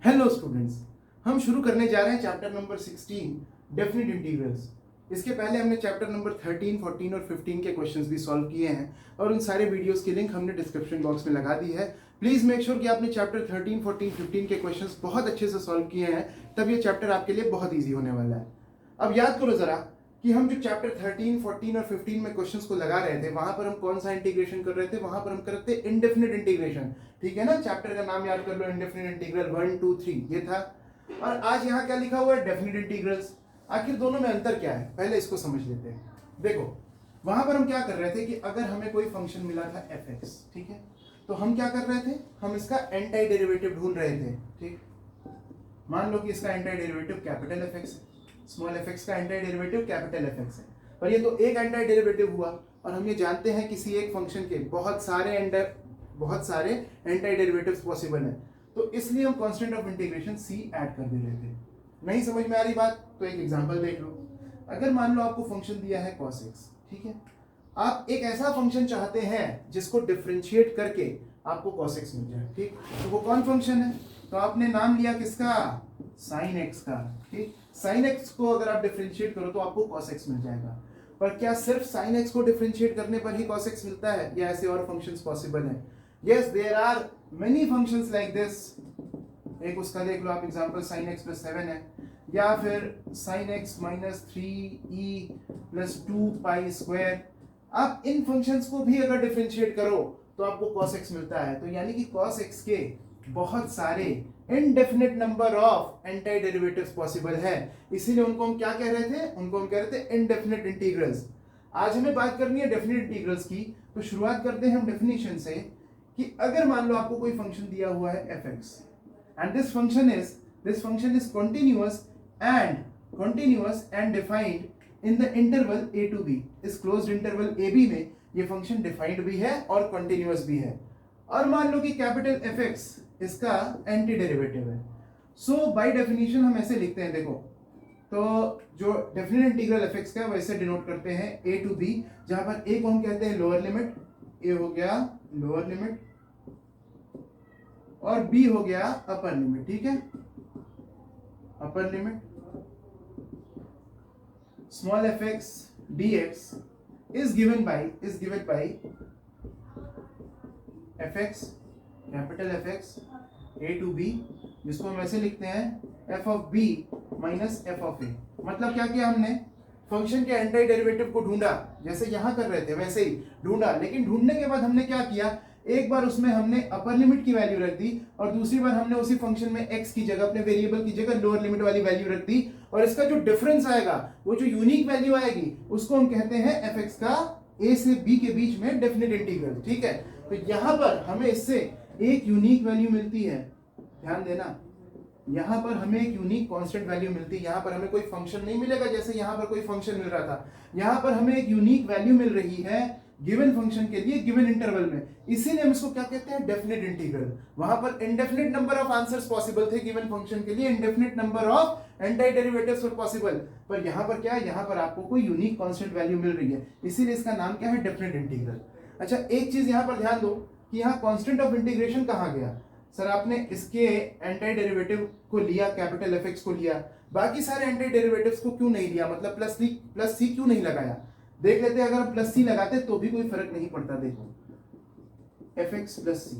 Hello students, हम शुरू करने जा रहे हैं चैप्टर नंबर 16 डेफिनेट इंटीग्रल्स। इसके पहले हमने चैप्टर नंबर 13, 14 और 15 के क्वेश्चंस भी सॉल्व किए हैं और उन सारे वीडियोस की लिंक हमने डिस्क्रिप्शन बॉक्स में लगा दी है। प्लीज़ मेक श्योर कि आपने चैप्टर 13, 14, 15 के क्वेश्चंस बहुत अच्छे से सॉल्व किए हैं, तब ये चैप्टर आपके लिए बहुत ईजी होने वाला है। अब याद करो ज़रा कि हम जो चैप्टर 13, 14 और 15 में क्वेश्चंस को लगा रहे थे, वहां पर हम कौन सा इंटीग्रेशन कर रहे थे? वहां पर हम कर रहे थे इंडेफिनिट इंटीग्रेशन। ठीक है ना, चैप्टर का नाम याद कर लो, इंडेफिनिट इंटीग्रल 1, 2, 3 ये था। और आज यहाँ क्या लिखा हुआ है? Definite integrals. आखिर दोनों में अंतर क्या है, पहले इसको समझ लेते हैं। देखो, वहां पर हम क्या कर रहे थे कि अगर हमें कोई फंक्शन मिला था f(x), ठीक है, तो हम क्या कर रहे थे? हम इसका एंटी डेरिवेटिव ढूंढ रहे थे। ठीक, मान लो कि इसका एंटी डेरिवेटिव कैपिटल Fx है, स्मॉल fx का एंटी डेरिवेटिव कैपिटल Fx है, पर ये तो एक एंटी डेरिवेटिव हुआ और हम ये जानते हैं किसी एक फंक्शन के बहुत सारे एंटी डेरिवेटिव्स पॉसिबल हैं, तो इसलिए हम constant of integration c add कर दे रहे थे। नहीं समझ में आ रही बात? तो एक एग्जांपल देख लो। अगर मान लो आपको फंक्शन दिया है cos x, ठीक है, आप एक ऐसा फंक्शन चाहते हैं जिसको डिफरेंशिएट करके आपको cos x मिल जाए। ठीक, तो वो कौन फंक्शन है? तो आपने नाम लिया किसका? sin x का। ठीक, sin x को अगर आप डिफरेंशिएट करो तो आपको cos x मिल जाएगा। पर क्या सिर्फ sin x को डिफरेंशिएट करने पर ही cos x मिलता है, या ऐसे और फंक्शंस पॉसिबल हैं? Yes, there are many functions like this. एक उसका देख लो आप एग्जांपल, sin x + 7 है, या फिर sin x - 3e + 2π²। आप इन फंक्शंस को भी अगर डिफरेंशिएट करो तो आपको cos x मिलता है। तो यानी कि cos x के बहुत सारे indefinite number of anti derivatives possible है, इसीलिए उनको हम क्या कह रहे थे? उनको हम कह रहे थे इनडेफिनिट इंटीग्रल्स। आज हमें बात करनी है डेफिनिट इंटीग्रल्स की, तो शुरुआत करते हैं हम डेफिनेशन से कि अगर मान लो आपको कोई फंक्शन दिया हुआ है f(x) and this function is continuous and defined in the interval a to b। इस क्लोज्ड इंटरवल a b में ये फंक्शन डिफाइंड भी है और कंटिन्यूअस भी है, और मान लो कि कैपिटल f(x) इसका एंटी डेरिवेटिव है। सो बाय डेफिनेशन हम ऐसे लिखते हैं, देखो, तो जो डेफिनिट इंटीग्रल f(x) का वैसे डिनोट करते हैं a to b, जहां पर a को हम कहते हैं लोअर लिमिट, a हो गया लोअर लिमिट और b हो गया अपर लिमिट। ठीक है, upper limit small f(x) dx is given by f(x), capital f(x) a to b, जिसको हम ऐसे लिखते हैं f of b minus f of a। मतलब क्या किया हमने? फंक्शन के एंटी डेरिवेटिव को ढूंढा, जैसे यहां कर रहे थे वैसे ही ढूंढा, लेकिन ढूंढने के बाद हमने क्या किया? एक बार उसमें हमने अपर लिमिट की वैल्यू रख दी और दूसरी बार हमने उसी फंक्शन में x की जगह, अपने वेरिएबल की जगह लोअर लिमिट वाली वैल्यू रख दी, और इसका जो डिफरेंस आएगा, वो जो यूनिक वैल्यू आएगी, उसको हम कहते हैं f(x) का a से b के बीच में डेफिनिट इंटीग्रल। ठीक है, तो यहां पर हमें इससे एक यूनिक वैल्यू मिलती है, ध्यान देना, यहां पर हमें एक यूनिक कांस्टेंट वैल्यू मिलती है। यहां पर हमें कोई फंक्शन नहीं मिलेगा जैसे यहां पर कोई फंक्शन मिल रहा था, यहां पर हमें एक यूनिक वैल्यू मिल रही है गिवन फंक्शन के लिए गिवन इंटरवल में, इसीलिए हम इसको क्या कहते हैं? Definite integral. वहां पर indefinite number of answers possible थे गिवन फंक्शन के लिए, indefinite number of anti derivatives were possible, पर यहां पर क्या है? यहां पर आपको कोई यूनिक कांस्टेंट वैल्यू मिल रही है, इसीलिए इसका नाम क्या है? Definite integral. अच्छा, एक चीज यहां पर ध्यान दो कि यहाँ कांस्टेंट ऑफ इंटीग्रेशन कहाँ गया? सर आपने इसके एंटी डेरिवेटिव को लिया, कैपिटल f(x) को लिया, बाकी सारे एंटी डेरिवेटिव्स को क्यों नहीं लिया? मतलब प्लस सी क्यों नहीं लगाया? देख लेते हैं, अगर हम प्लस सी लगाते तो भी कोई फर्क नहीं पड़ता। देखो, f(x) + c,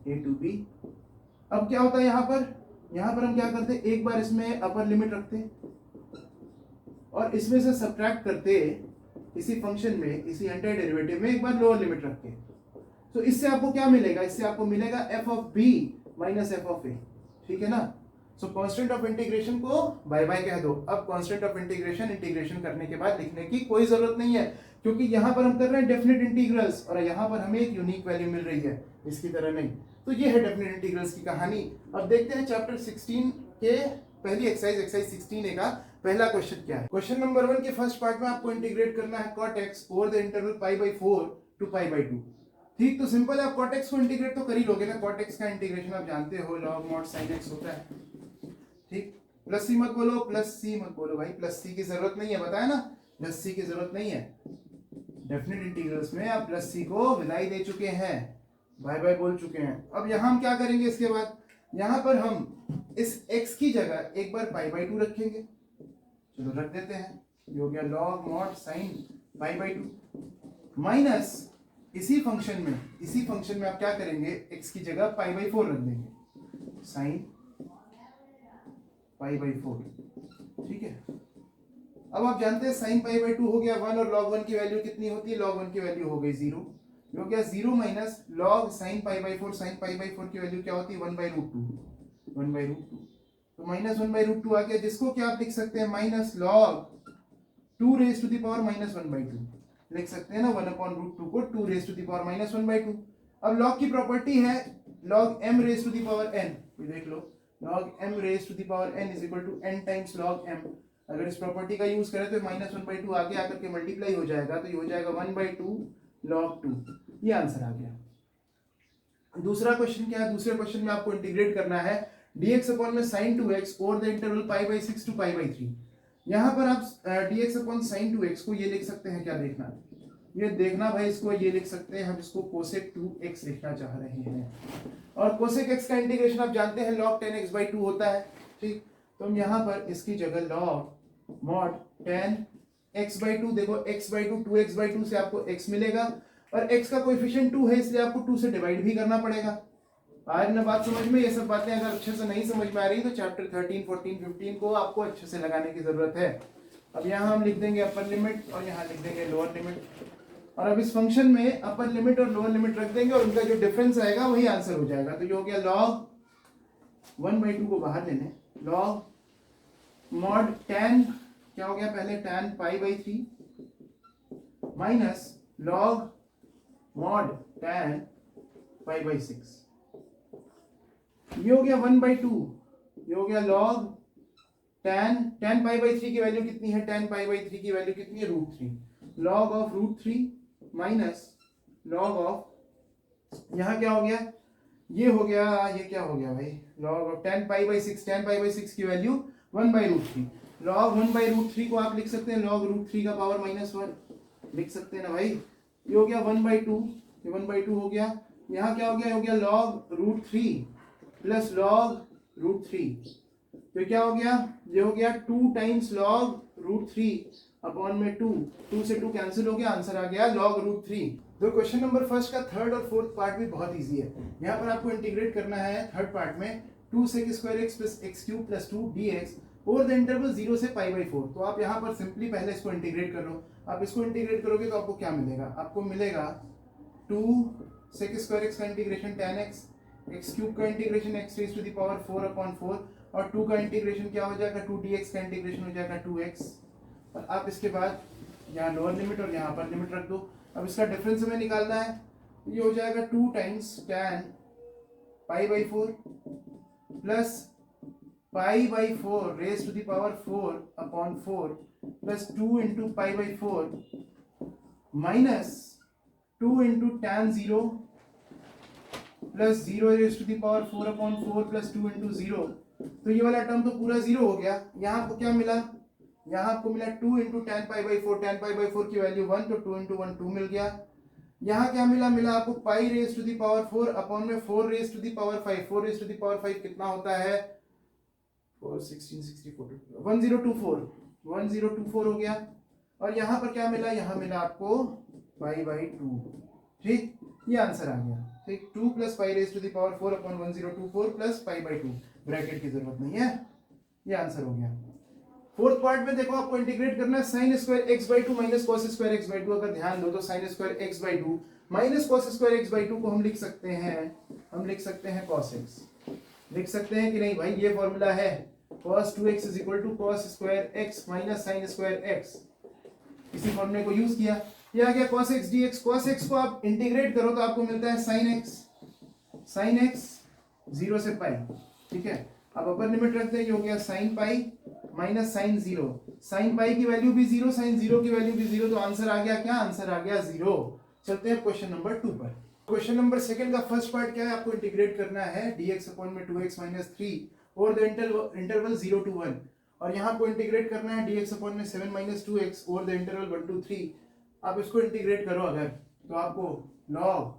a to b। अब क्या होता है यहां पर हम क्या करते? एक बार इसमें अपर लिमिट रखते और इसमें से सब्ट्रैक्ट करते, इसी फंक्शन में, इसी एंटी डेरिवेटिव में एक बार लोअर लिमिट रख के, तो इससे आपको क्या मिलेगा? इससे आपको मिलेगा f of b minus f of a। ठीक है ना, सो कांस्टेंट ऑफ इंटीग्रेशन को बाय बाय कह दो। अब कांस्टेंट ऑफ इंटीग्रेशन करने के बाद लिखने की कोई जरूरत नहीं है, क्योंकि यहां पर हम कर रहे हैं डेफिनिट इंटीग्रल्स और यहां पर हमें एक यूनिक वैल्यू मिल रही है, इसकी तरह नहीं। तो ये है डेफिनिट इंटीग्रल्स की कहानी। अब देखते हैं चैप्टर 16 के पहली एक्सरसाइज 16A का पहला क्वेश्चन क्या है। क्वेश्चन नंबर 1 के फर्स्ट पार्ट में आपको इंटीग्रेट करना है cot x over the interval π/4 to π/2। ठीक, तो सिंपल है, आप cot x को इंटीग्रेट तो कर ही लोगे ना। cot x का इंटीग्रेशन आप जानते हो log mod sin x होता है। ठीक, प्लस सी मत बोलो भाई, प्लस सी की जरूरत नहीं है, बताया ना, प्लस सी की जरूरत नहीं है। डेफिनेट इंटीग्रल्स में आप प्लस सी को विदाई दे चुके हैं। बाय बाय बोल चुके हैं। अब यहाँ हम क्या करेंगे, इसके बाद यहाँ पर हम इस x की जगह एक बार पाई बाई 2 रखेंगे। चलो रख देते हैं, ये हो गया log mod sine pi by 2 minus इसी फंक्शन में आप क्या करेंगे, x की जगह पाई बाई 4 रख देंगे, साइन पाई बाई 4। ठीक है, अब आप जानते हैं साइन पाई बाई 2 हो गया 1 और log 1 की वैल्यू कितनी होती है, log 1 की वैल्यू हो गई 0, हो गया 0 minus log sine pi by 4, sine pi by 4 की वैल्यू क्या होती है 1/√2, तो माइनस 1/√2 आ गया, जिसको क्या आप लिख सकते हैं minus log 2 raise to the power minus 1/2 लिख सकते हैं ना, 1/√2 को 2 raise to the power minus 1/2। अब log की प्रॉपर्टी है log m raise to the power n, ये देख लो log m raise to the power n is equal to n times log m। अगर इस प्रॉपर्टी का यूज करें तो माइनस 1/2 आगे आकर के मल्टीप्लाई हो जाएगा, तो ये हो जाएगा 1/2 log 2, ये आंसर आ गया। दूसरा क्वेश्चन क्या है, दूसरे क्वेश्चन में आपको इंटीग्रेट करना है dx अपॉन में sin 2x over the interval pi by 6 to pi by 3। यहाँ पर आप dx अपॉन sin 2x को ये लिख सकते हैं, क्या देखना, ये देखना भाई, इसको ये लिख सकते हैं हम, इसको cosec 2x लिखना चाह रहे हैं, और cosec x का इंटीग्रेशन आप जानते हैं log 10x/2 होता है। ठीक, तो हम यहाँ पर इसकी जगह log mod 10x/2, देखो x/2 2x/2 से आपको x मिलेगा, और x का कोएफिशिएंट 2 है इसलिए आपको 2 से डिवाइड भी करना पड़ेगा। आज ना बात समझ में, ये सब बातें अगर अच्छे से नहीं समझ में आ रही तो चैप्टर 13, 14, 15 को आपको अच्छे से लगाने की जरूरत है। अब यहाँ हम लिख देंगे अपर लिमिट और यहाँ लिख देंगे लोअर लिमिट, और अब इस फंक्शन में अपर लिमिट और लोअर लिमिट रख देंगे और उनका जो डिफरेंस आएगा वही आंसर हो जाएगा। तो ये हो गया log 1/2 को बाहर ले लें, log mod tan क्या हो गया, पहले tan pi by 3 minus log mod tan pi by 6, ये हो गया 1/2, ये हो गया log tan पाई बाई 3 की वैल्यू कितनी है, tan पाई बाई 3 की वैल्यू कितनी है √3, log of √3 minus log of, यहाँ क्या हो गया, ये हो गया, ये क्या हो गया भाई, log of tan pi by 6, tan pi by 6 की वैल्यू 1/√3, log 1/√3 को आप लिख सकते हैं log √3 का पावर -1 लिख सकते हैं ना भाई, ये हो गया 1/2, ये 1/2 हो गया, यहाँ क्या हो गया, हो गया log √3 प्लस log √3, तो क्या हो गया, ये हो गया 2 टाइम्स log √3 अपॉन में 2 से 2 कैंसिल हो गया, आंसर आ गया log √3। तो क्वेश्चन नंबर फर्स्ट का थर्ड और फोर्थ पार्ट भी बहुत इजी है। यहाँ पर आपको इंटीग्रेट करना है थर्ड पार्ट में 2 sec square x plus x cube plus 2 dx over the interval 0 से पाई बाई 4। तो आप यहाँ पर सिंपली पहले इसको इंटीग्रेट कर लो, आप इसको इंटीग्रेट करोगे तो आपको क्या मिलेगा, आपको मिलेगा 2 sec स्क्वायर x का integration tan x, x cube का integration x raise to the power 4/4, और 2 का इंटीग्रेशन क्या हो जाएगा, 2 dx का इंटीग्रेशन हो जाएगा 2x, और आप इसके बाद यहाँ लोअर लिमिट और यहाँ अपर लिमिट रख दो। अब इसका डिफरेंस हमें निकालना है, ये हो जाएगा 2 times tan pi by 4 plus pi by 4 raise to the power 4/4 plus 2 into pi by 4 minus 2 into tan 0 plus 0 raise to the power 4/4 plus 2 into 0। तो ये वाला टर्म तो पूरा 0 हो गया। यहाँ आपको क्या मिला, यहाँ आपको मिला 2 into tan pi by 4, tan pi by 4 की वैल्यू 1, तो 2 इंटू 1 2 मिल गया। यहाँ क्या मिला, मिला आपको pi raise to the power 4 upon में 4 raise to the power 5, 4 raise to the power 5 कितना होता है 4 16 64 1024 हो गया। और यहाँ पर क्या मिला, यहाँ मिला आपको पाई बाई 2। ठीक, ये आंसर आ गया। ठीक, 2 plus pi raise to the power 4 upon 1024 plus pi by 2, bracket की जरूरत नहीं है, ये आंसर हो गया। फोर्थ पार्ट में देखो आपको इंटीग्रेट करना है sine square x/2 minus cos square x/2। अगर ध्यान दो तो sine square x/2 minus cos square x/2 को हम लिख सकते हैं cos x, लिख सकते हैं कि नहीं भाई, ये फॉर्मूला है cos 2x is equal to cos square x minus sine square x, इसी फॉर्मूले को यूज किया, ये आ गया cos x dx। cos x को आप इंटीग्रेट करो तो आपको मिलता है sin x 0 से पाई। ठीक है, अब अपर लिमिट रखते हैं, ये हो गया sin pi minus sine 0, sine pi की वैल्यू भी 0, साइन 0 की वैल्यू भी 0, तो आंसर आ गया क्या, आंसर आ गया 0। चलते हैं क्वेश्चन नंबर 2 पर। क्वेश्चन नंबर सेकंड का फर्स्ट पार्ट क्या है, आपको इंटीग्रेट करना है dx अपॉन में 2x minus 3 over the interval 0 to 1, और यहाँ आपको इंटीग्रेट करना है dx अपॉन में 7 minus 2x over the interval 1 to 3। आप इसको इंटीग्रेट करो अगर, तो आपको log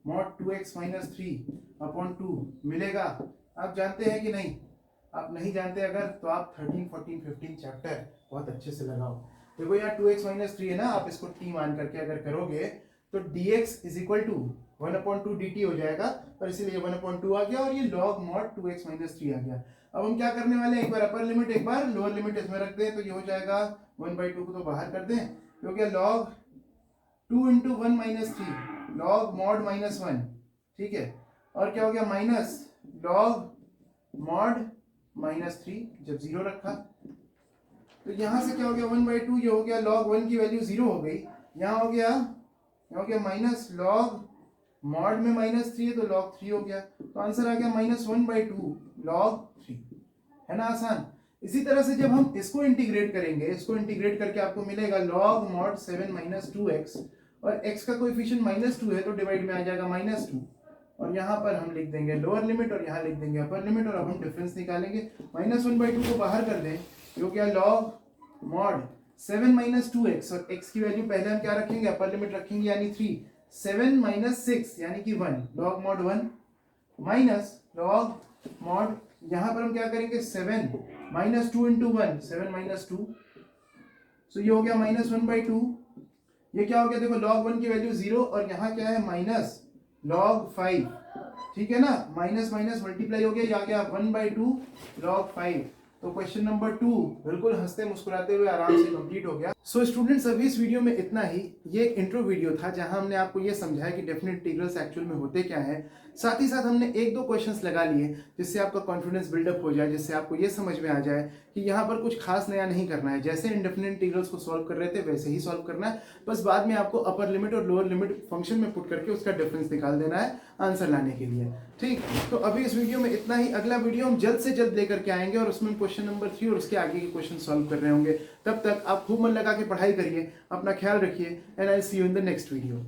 मॉड 2x माइनस 3/2 मिलेगा? आप जानते हैं कि नहीं? आप नहीं जानते अगर, तो आप 13, 14, 15 चैप्टर बहुत अच्छे से लगाओ। देखो यहाँ 2x माइनस 3 है ना, आप इसको t मान करके अगर करोगे तो dx is equal to 1/2 dt हो जाएगा, और इसीलिए 1/2 आ गया, और ये log mod 2x माइनस 3 आ गया। अब हम क्या करने वाले हैं, एक बार अपर लिमिट एक बार लोअर लिमिट इसमें रख दें, तो ये हो जाएगा 1/2 को तो बाहर कर दें, तो हो गया log 2 into 1 minus 3 log mod minus 1, ठीक है, और क्या हो गया माइनस log mod माइनस 3, जब 0 रखा तो यहाँ से क्या हो गया 1/2, ये हो गया log 1 की वैल्यू 0 हो गई, यहाँ हो गया माइनस log मॉड में माइनस 3 है तो log 3 हो गया, तो आंसर आ गया -1/2 log 3, है ना आसान। इसी तरह से जब हम इसको इंटीग्रेट करेंगे, इसको इंटीग्रेट करके आपको मिलेगा log mod 7 माइनस 2x, और x का कोएफिशिएंट -2 है तो डिवाइड में आ जाएगा -2, और यहाँ पर हम लिख देंगे लोअर लिमिट और यहाँ लिख देंगे अपर लिमिट, और अब हम डिफरेंस निकालेंगे। -1/2 को बाहर कर दें, जो क्या log mod 7 माइनस 2x, और x की वैल्यू पहले हम क्या रखेंगे, अपर लिमिट रखेंगे यानी 3, 7 माइनस 6 यानी कि 1 log mod 1 minus log mod, यहाँ पर हम क्या करेंगे 7 माइनस 2 इंटू 1 7 माइनस 2, सो ये हो गया -1/2, ये क्या हो गया देखो log 1 की वैल्यू 0, और यहाँ क्या है माइनस log 5, ठीक है ना, माइनस माइनस मल्टीप्लाई हो गया, ये आ गया 1/2 log 5। तो क्वेश्चन नंबर 2 बिल्कुल हंसते मुस्कुराते हुए आराम से कंप्लीट हो गया। सो स्टूडेंट्स, अभी इस वीडियो में इतना ही। ये एक इंट्रो वीडियो था जहां हमने आपको ये समझाया कि डेफिनेट इंटीग्रल्स एक्चुअल में होते क्या है, साथ ही साथ हमने 1-2 क्वेश्चंस लगा लिए जिससे आपका कॉन्फिडेंस बिल्डअप हो जाए, जिससे आपको ये समझ में आ जाए कि यहाँ पर कुछ खास नया नहीं करना है, जैसे इंडेफिनेट इंटीग्रल्स को सॉल्व कर रहे थे वैसे ही सॉल्व करना है, बस बाद में आपको अपर लिमिट और लोअर लिमिट फंक्शन में पुट करके उसका डिफरेंस निकाल देना है आंसर लाने के लिए। ठीक, तो अभी इस वीडियो में इतना ही। अगला वीडियो हम जल्द से जल्द लेकर के आएंगे और उसमें क्वेश्चन नंबर 3 और उसके आगे के क्वेश्चन सॉल्व कर रहे होंगे। तब तक आप खूब मन लगा के पढ़ाई करिए, अपना ख्याल रखिए, and I see you in the next video.